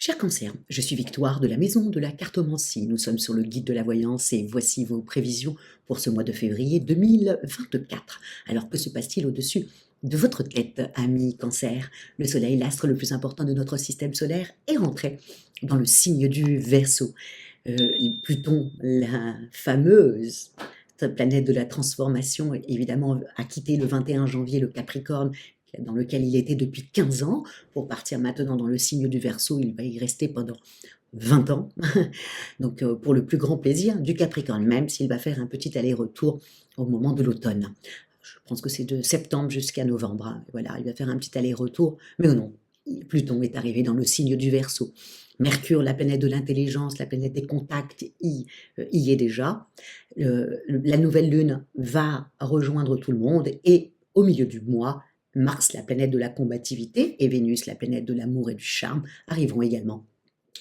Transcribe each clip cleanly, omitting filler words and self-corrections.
Cher Cancer, je suis Victoire de la maison de la cartomancie. Nous sommes sur le guide de la voyance et voici vos prévisions pour ce mois de février 2024. Alors que se passe-t-il au-dessus de votre tête, ami Cancer? Le Soleil, l'astre le plus important de notre système solaire, est rentré dans le signe du Verseau. Pluton, la fameuse planète de la transformation, évidemment, a quitté le 21 janvier le Capricorne, dans lequel il était depuis 15 ans, pour partir maintenant dans le signe du Verseau. Il va y rester pendant 20 ans, donc pour le plus grand plaisir du Capricorne, même s'il va faire un petit aller-retour au moment de l'automne. Je pense que c'est de septembre jusqu'à novembre, hein. Voilà, il va faire un petit aller-retour, mais non, Pluton est arrivé dans le signe du Verseau. Mercure, la planète de l'intelligence, la planète des contacts, y est déjà. La nouvelle lune va rejoindre tout le monde et au milieu du mois, Mars, la planète de la combativité, et Vénus, la planète de l'amour et du charme, arriveront également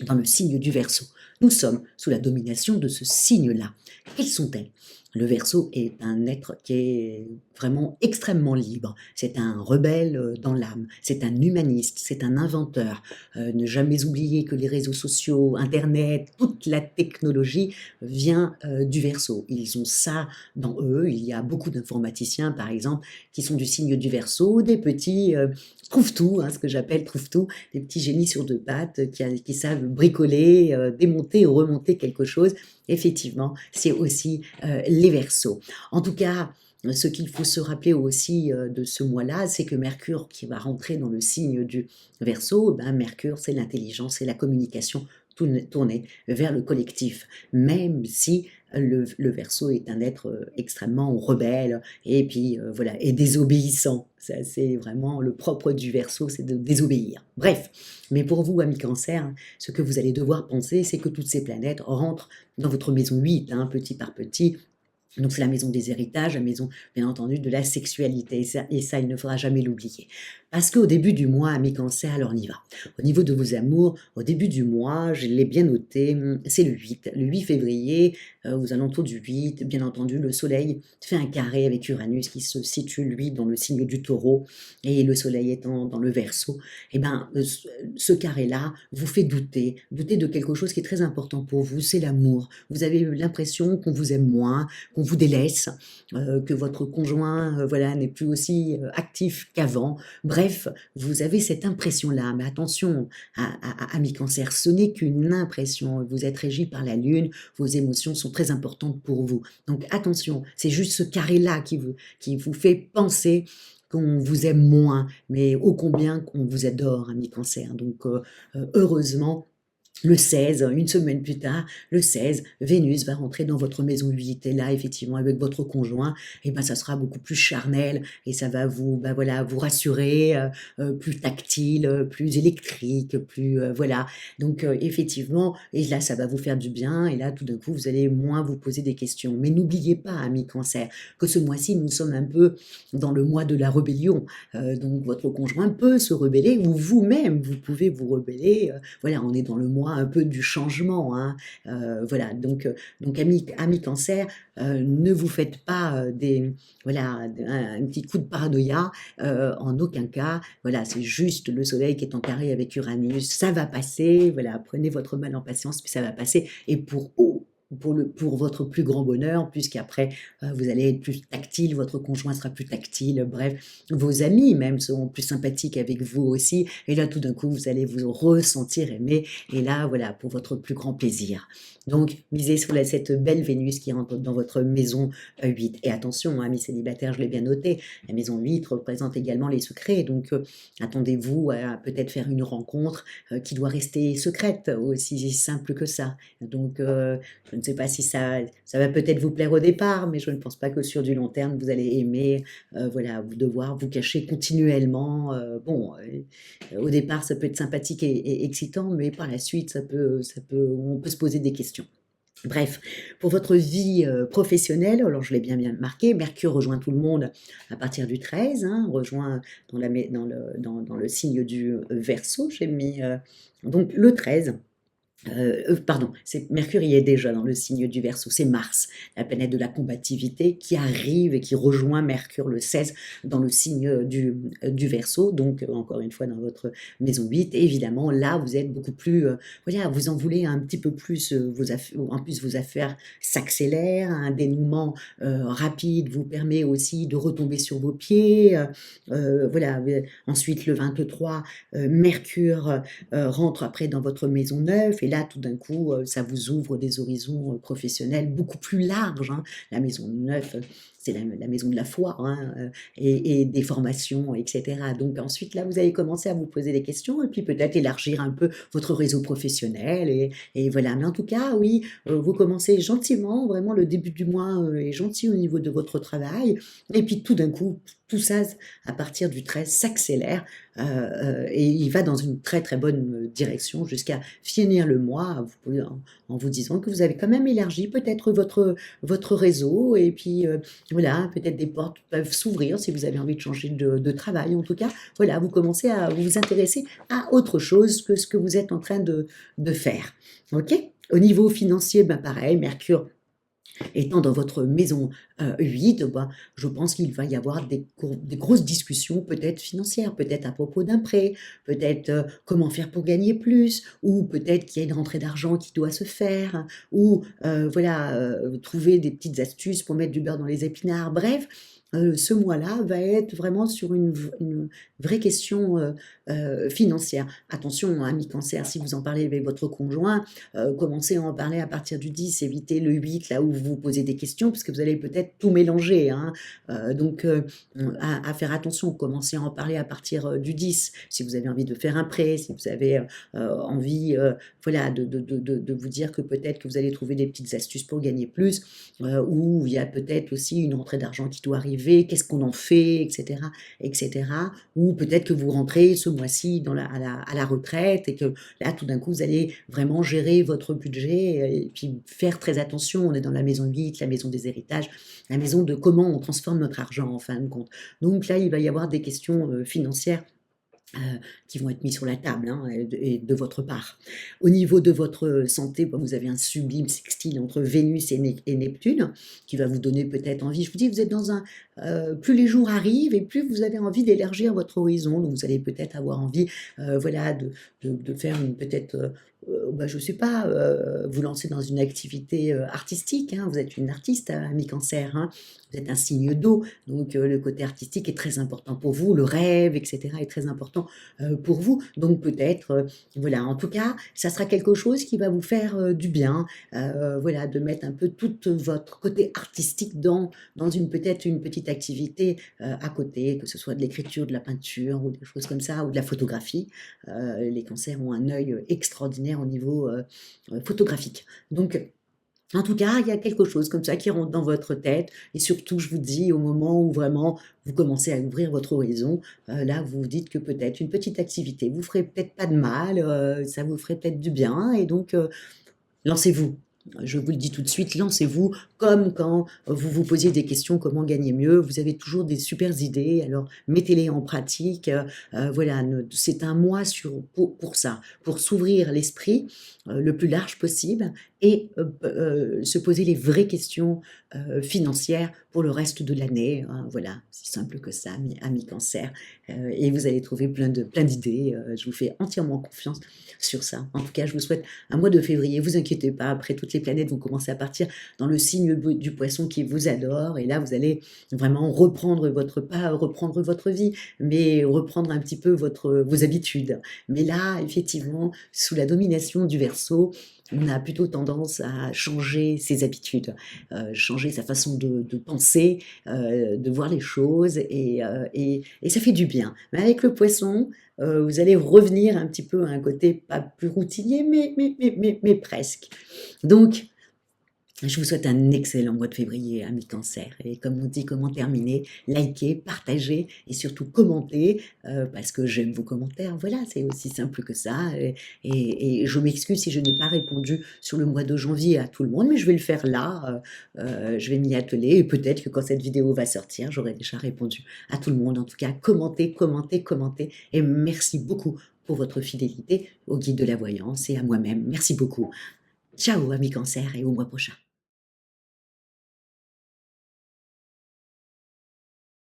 dans le signe du Verseau. Nous sommes sous la domination de ce signe-là. Quelles sont-elles? Le Verseau est un être qui est vraiment extrêmement libre. C'est un rebelle dans l'âme, c'est un humaniste, c'est un inventeur. Ne jamais oublier que les réseaux sociaux, Internet, toute la technologie vient du Verseau. Ils ont ça dans eux. Il y a beaucoup d'informaticiens, par exemple, qui sont du signe du Verseau, des petits trouve-tout, hein, ce que j'appelle trouve-tout, des petits génies sur deux pattes qui savent bricoler, démonter ou remonter quelque chose. Effectivement, c'est aussi les Verseaux. En tout cas, ce qu'il faut se rappeler aussi de ce mois-là, c'est que Mercure qui va rentrer dans le signe du Verseau, ben Mercure, c'est l'intelligence, c'est la communication tournée vers le collectif, même si le Verseau est un être extrêmement rebelle et puis voilà, et désobéissant. Ça, c'est vraiment le propre du Verseau, c'est de désobéir. Bref, mais pour vous, amis Cancer, hein, ce que vous allez devoir penser, c'est que toutes ces planètes rentrent dans votre maison 8, hein, petit par petit. Donc c'est la maison des héritages, la maison, bien entendu, de la sexualité. Et ça il ne faudra jamais l'oublier. Parce qu'au début du mois, amis Cancer, alors on y va. Au niveau de vos amours, au début du mois, je l'ai bien noté, c'est le 8. Le 8 février, aux alentours du 8, bien entendu, le Soleil fait un carré avec Uranus qui se situe, lui, dans le signe du Taureau, et le Soleil étant dans le Verseau. Et ben, ce carré-là vous fait douter de quelque chose qui est très important pour vous, c'est l'amour. Vous avez l'impression qu'on vous aime moins, qu'on vous délaisse, que votre conjoint voilà, n'est plus aussi actif qu'avant. Bref, vous avez cette impression-là. Mais attention, amis Cancer, ce n'est qu'une impression. Vous êtes régi par la Lune, vos émotions sont très importantes pour vous. Donc attention, c'est juste ce carré-là qui vous fait penser qu'on vous aime moins, mais ô combien qu'on vous adore, amis Cancer. Donc heureusement, le 16, une semaine plus tard, le 16, Vénus va rentrer dans votre maison 8 et là, effectivement, avec votre conjoint, et ben, ça sera beaucoup plus charnel et ça va vous, ben voilà, vous rassurer, plus tactile, plus électrique, plus, voilà. Donc, effectivement, et là, ça va vous faire du bien et là, tout d'un coup, vous allez moins vous poser des questions. Mais n'oubliez pas, amis Cancer, que ce mois-ci, nous sommes un peu dans le mois de la rébellion. Donc, votre conjoint peut se rebeller ou vous-même, vous pouvez vous rebeller. Voilà, on est dans le mois un peu du changement, hein. Voilà, donc amis Cancer, ne vous faites pas voilà, un petit coup de paranoïa, en aucun cas. Voilà, c'est juste le Soleil qui est en carré avec Uranus, ça va passer. Voilà, prenez votre mal en patience, puis ça va passer. Et pour votre plus grand bonheur, puisqu'après, vous allez être plus tactile, votre conjoint sera plus tactile, bref, vos amis même seront plus sympathiques avec vous aussi, et là, tout d'un coup, vous allez vous ressentir aimé, et là, voilà, pour votre plus grand plaisir. Donc, misez sur cette belle Vénus qui rentre dans votre maison 8. Et attention, amis célibataires, je l'ai bien noté, la maison 8 représente également les secrets, donc attendez-vous à peut-être faire une rencontre qui doit rester secrète, aussi simple que ça. Donc, je ne sais pas si ça va peut-être vous plaire au départ, mais je ne pense pas que sur du long terme, vous allez aimer voilà, vous devoir vous cacher continuellement. Bon, au départ, ça peut être sympathique et excitant, mais par la suite, on peut se poser des questions. Bref, pour votre vie professionnelle, alors je l'ai bien marqué, Mercure rejoint tout le monde à partir du 13, hein, rejoint dans le signe du Verseau, j'ai mis donc le 13. Pardon, c'est Mercure y est déjà dans le signe du Verseau, c'est Mars, la planète de la combativité qui arrive et qui rejoint Mercure le 16 dans le signe du Verseau, donc encore une fois dans votre maison 8. Et évidemment, là, vous êtes beaucoup plus, voilà, vous en voulez un petit peu plus, en plus vos affaires s'accélèrent, un dénouement rapide vous permet aussi de retomber sur vos pieds. Voilà, ensuite le 23, Mercure rentre après dans votre maison 9 et là tout d'un coup ça vous ouvre des horizons professionnels beaucoup plus larges, hein. La maison 9, c'est la maison de la foi, hein, et des formations, etc. Donc ensuite là vous allez commencer à vous poser des questions et puis peut-être élargir un peu votre réseau professionnel et voilà. Mais en tout cas oui, vous commencez gentiment, vraiment le début du mois est gentil au niveau de votre travail et puis tout d'un coup tout ça à partir du 13 s'accélère et il va dans une très très bonne direction jusqu'à finir le mois en vous disant que vous avez quand même élargi peut-être votre réseau et puis voilà, peut-être des portes peuvent s'ouvrir si vous avez envie de changer de travail. En tout cas, voilà, vous commencez à vous intéresser à autre chose que ce que vous êtes en train de faire. OK? Au niveau financier, ben pareil, Mercure étant dans votre maison 8, bah, je pense qu'il va y avoir des grosses discussions peut-être financières, peut-être à propos d'un prêt, peut-être comment faire pour gagner plus, ou peut-être qu'il y a une rentrée d'argent qui doit se faire, ou voilà, trouver des petites astuces pour mettre du beurre dans les épinards. Bref, ce mois-là va être vraiment sur une vraie question financière. Attention, ami Cancer, si vous en parlez avec votre conjoint, commencez à en parler à partir du 10, évitez le 8, là où vous vous posez des questions, parce que vous allez peut-être tout mélanger, hein. Donc, à faire attention, commencez à en parler à partir du 10, si vous avez envie de faire un prêt, si vous avez envie voilà, de vous dire que peut-être que vous allez trouver des petites astuces pour gagner plus, ou il y a peut-être aussi une rentrée d'argent qui doit arriver, qu'est-ce qu'on en fait, etc., etc. Ou peut-être que vous rentrez ce mois-ci à la retraite et que là, tout d'un coup, vous allez vraiment gérer votre budget et puis faire très attention. On est dans la maison 8, la maison des héritages, la maison de comment on transforme notre argent en fin de compte. Donc là, il va y avoir des questions financières qui vont être mis sur la table, hein, et de votre part. Au niveau de votre santé, bah, vous avez un sublime sextile entre Vénus et Neptune qui va vous donner peut-être envie. Je vous dis, vous êtes dans un... plus les jours arrivent et plus vous avez envie d'élargir votre horizon. Donc vous allez peut-être avoir envie voilà, de faire peut-être... bah, je ne sais pas, vous lancer dans une activité artistique, hein. Vous êtes une artiste, ami Cancer, hein. Vous êtes un signe d'eau, donc le côté artistique est très important pour vous, le rêve, etc. est très important pour vous. Donc peut-être, voilà, en tout cas, ça sera quelque chose qui va vous faire du bien, voilà, de mettre un peu tout votre côté artistique dans peut-être une petite activité à côté, que ce soit de l'écriture, de la peinture ou des choses comme ça, ou de la photographie. Les cancers ont un œil extraordinaire au niveau photographique. Donc, en tout cas, il y a quelque chose comme ça qui rentre dans votre tête et surtout, je vous dis, au moment où vraiment vous commencez à ouvrir votre horizon, là, vous vous dites que peut-être une petite activité vous ferait peut-être pas de mal, ça vous ferait peut-être du bien et donc lancez-vous. Je vous le dis tout de suite, lancez-vous comme quand vous vous posiez des questions comment gagner mieux. Vous avez toujours des super idées, alors mettez-les en pratique. Voilà, c'est un mois pour ça, pour s'ouvrir l'esprit le plus large possible et se poser les vraies questions financières pour le reste de l'année, hein. Voilà, c'est simple que ça, ami Cancer. Et vous allez trouver plein d'idées. Je vous fais entièrement confiance sur ça. En tout cas, je vous souhaite un mois de février. Vous inquiétez pas, après toutes les planètes vont commencer à partir dans le signe du poisson qui vous adore. Et là, vous allez vraiment pas reprendre votre vie, mais reprendre un petit peu vos habitudes. Mais là, effectivement, sous la domination du Verseau, on a plutôt tendance à changer ses habitudes, changer sa façon de penser, de voir les choses, et ça fait du bien. Mais avec le poisson, vous allez revenir un petit peu à un côté pas plus routinier, mais presque. Donc, je vous souhaite un excellent mois de février, amis Cancer. Et comme on dit, comment terminer? Likez, partagez et surtout commentez, parce que j'aime vos commentaires. Voilà, c'est aussi simple que ça. Et je m'excuse si je n'ai pas répondu sur le mois de janvier à tout le monde, mais je vais le faire là. Je vais m'y atteler et peut-être que quand cette vidéo va sortir, j'aurai déjà répondu à tout le monde. En tout cas, commentez, commentez, commentez. Et merci beaucoup pour votre fidélité au guide de la voyance et à moi-même. Merci beaucoup. Ciao, amis Cancer, et au mois prochain.